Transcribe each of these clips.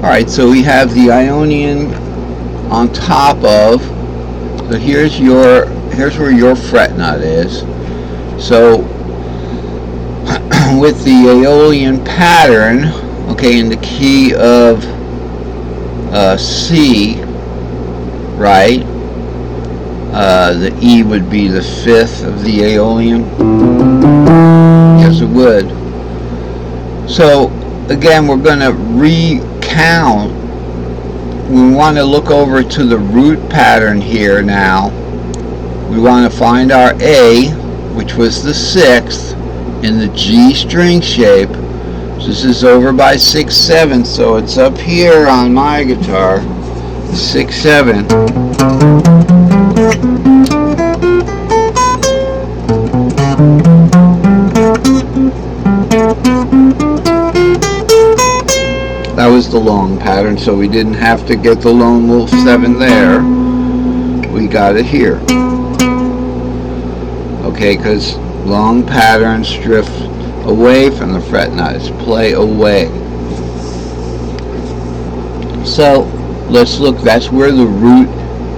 Alright, so we have the Ionian on top of, so here's where your fret nut is. So with the Aeolian pattern, okay, in the key of C, right, the E would be the fifth of the Aeolian. Yes, it would. So again, we're going to recount. We want to look over to the root pattern here now. We want to find our A, which was the sixth, in the G string shape. So this is over by 6/7, so it's up here on my guitar, 6/7. That was the long pattern, so we didn't have to get the lone wolf 7 there. We got it here. Okay, because long patterns drift away from the fret nuts, play away. So let's look, that's where the root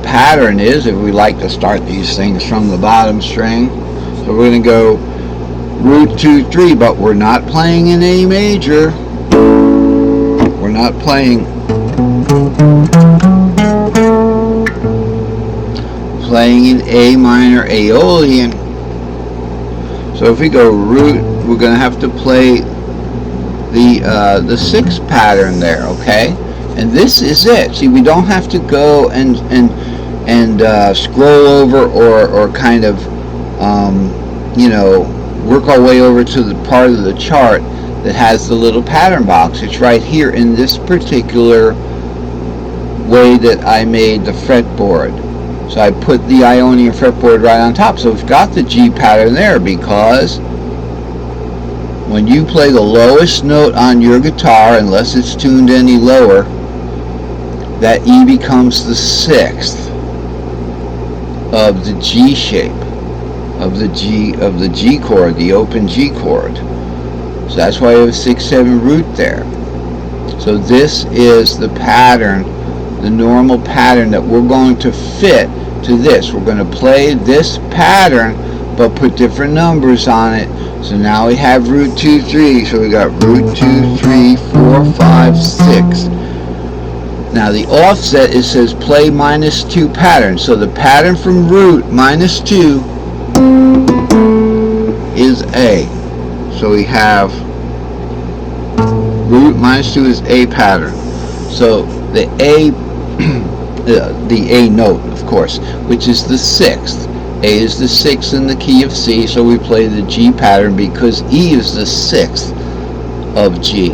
pattern is, if we like to start these things from the bottom string. So we're going to go root 2, 3, but we're not playing in A major. We're not playing in A minor Aeolian. So if we go root, we're going to have to play the sixth pattern there, okay? And this is it. See, we don't have to go and scroll over or kind of you know, work our way over to the part of the chart that has the little pattern box. It's right here in this particular way that I made the fretboard. So I put the Ionian fretboard right on top. So we've got the G pattern there, because when you play the lowest note on your guitar, unless it's tuned any lower, that E becomes the sixth of the G shape, of the G chord, the open G chord. So that's why I have a 6/7 root there. So this is the pattern, the normal pattern that we're going to fit to this. We're going to play this pattern but put different numbers on it. So now we have root 2, 3. So we got root 2, 3, 4, 5, 6. Now the offset, it says play -2 pattern. So the pattern from root -2 is A. So we have root -2 is A pattern. So the A, the A note, of course, which is the sixth. A is the sixth in the key of C, so we play the G pattern because E is the sixth of G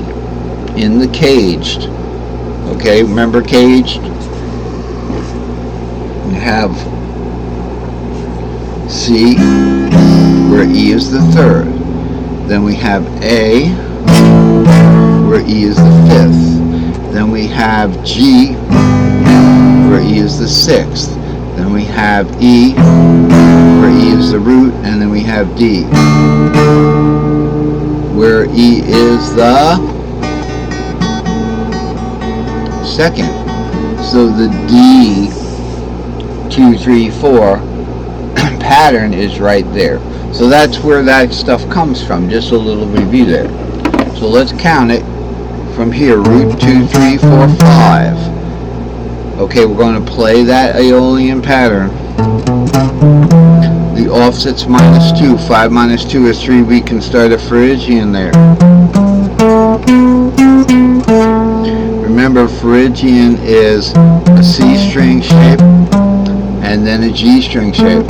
in the caged. Okay, remember caged? We have C, where E is the third. Then we have A, where E is the fifth. Then we have G, where E is the sixth. Then we have E, where E is the root, and then we have D, where E is the second. So the D 2, 3, 4 pattern is right there. So that's where that stuff comes from. Just a little review there. So let's count it from here. Root 2, 3, 4, 5. Okay, we're going to play that Aeolian pattern. The offset's -2. 5 -2 is 3. We can start a Phrygian there. Remember, Phrygian is a C string shape and then a G string shape.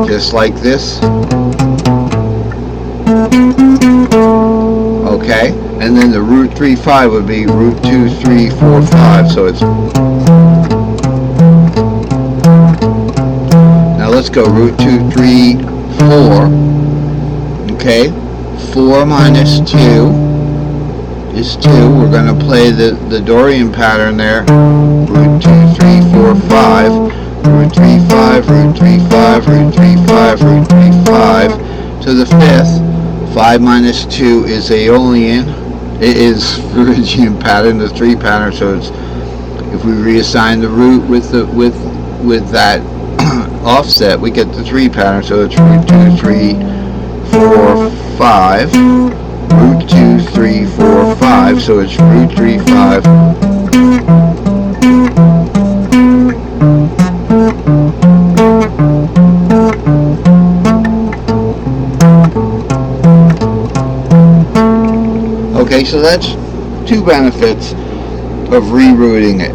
Just like this. Okay, and then the root 3, 5 would be root 2, 3, 4, 5. So it's, now let's go root 2, 3, 4. Okay, 4 -2 is 2. We're going to play the Dorian pattern there. Root 2, 3, 4, 5. Root 3, 5, root 3, 5, root 3, 5, root 3, 5 to the fifth. 5 -2 is Aeolian. it is Phrygian pattern, the 3 pattern. So it's, if we reassign the root with that offset, we get the 3 pattern. So it's root 2, 3, 4, 5, root 2, 3, 4, 5. So it's root 3, 5. Okay, so that's 2 benefits of rerooting it.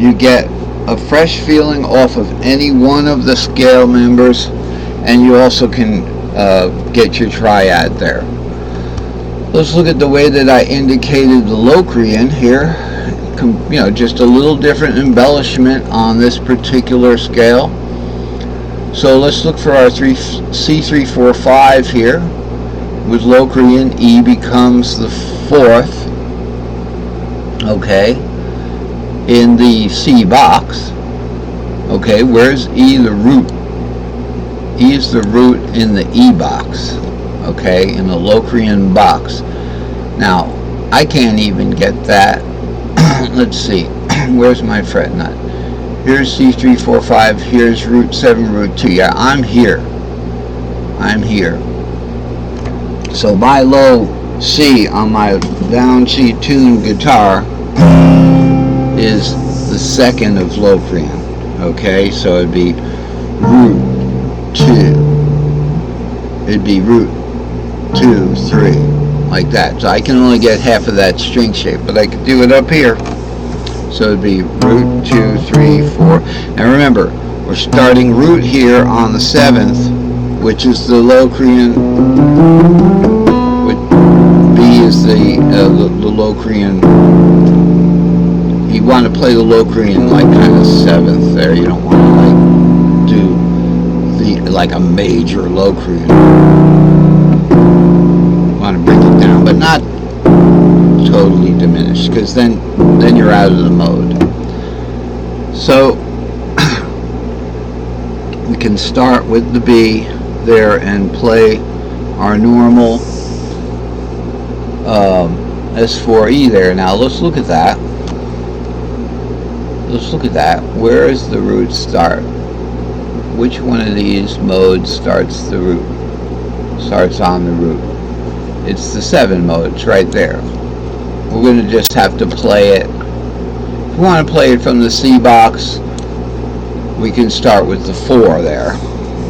You get a fresh feeling off of any one of the scale members, and you also can get your triad there. Let's look at the way that I indicated the Locrian here. You know, just a little different embellishment on this particular scale. So let's look for our C345 here. With Locrian, E becomes the 4th, okay, in the C box. Okay, where's E? The root. E is the root in the E box, okay, in the Locrian box. Now, I can't even get that. Let's see, where's my fret nut? Here's C345, here's root 7, root 2. Yeah, I'm here. So my low C on my down C tuned guitar is the 2nd of Locrian. Okay, so it'd be root 2. It'd be root 2, 3, like that. So I can only get half of that string shape, but I could do it up here. So it'd be root 2, 3, 4. And remember, we're starting root here on the 7th, which is the Locrian. B is the Locrian. You want to play the Locrian like kind of 7th there. You don't want to like do like a major Locrian. You want to bring it down, but not totally diminished, because then you're out of the mode. So we can start with the B there and play our normal S4E there. Now let's look at that. Where is the root start? Which one of these modes starts the root? Starts on the root. It's the 7 mode. It's right there. We're going to just have to play it. If we want to play it from the C box, we can start with the 4 there.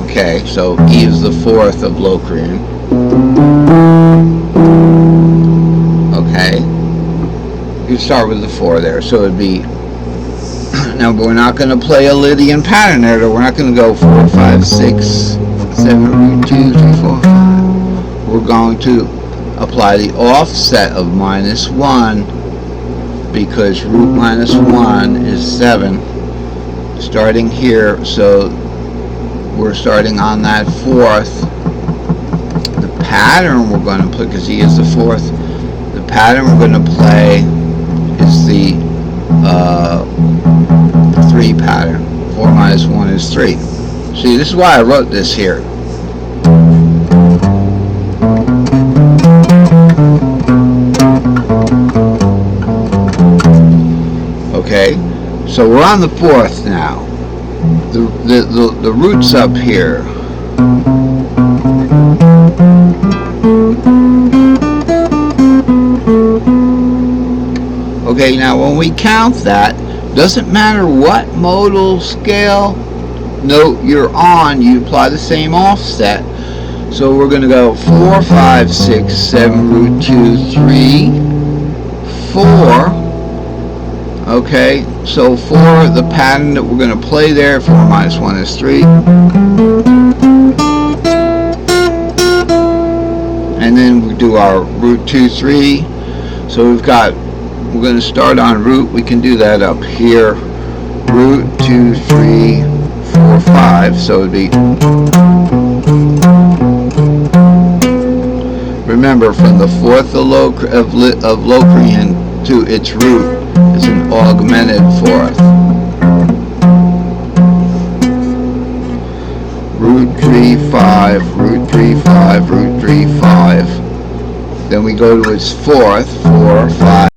Okay, so E is the 4th of Locrian. Okay, you start with the 4 there, so it'd be. Now we're not going to play a Lydian pattern there. We're not going to go 4, 5, 6, 7, root 2, 3, 4, 5. We're going to apply the offset of -1, because root -1 is 7. Starting here, so we're starting on that 4th. The pattern we're going to play, because E is the 4th, the pattern we're going to play is the 3 pattern. 4 minus 1 is 3. See, this is why I wrote this here. Okay, so we're on the 4th now. The root's up here. Okay, now when we count that, doesn't matter what modal scale note you're on, you apply the same offset. So we're going to go 4, 5, 6, 7, root 2, 3, 4. Okay, so for the pattern that we're going to play there, 4 minus 1 is 3. And then we do our root 2, 3. So we're going to start on root. We can do that up here. Root 2, 3, 4, 5. So it'd be. Remember, from the 4th of Locrian to its root is an augmented 4th. Root 3, 5, root 3, 5, root 3, 5. Then we go to its fourth, 4, 5.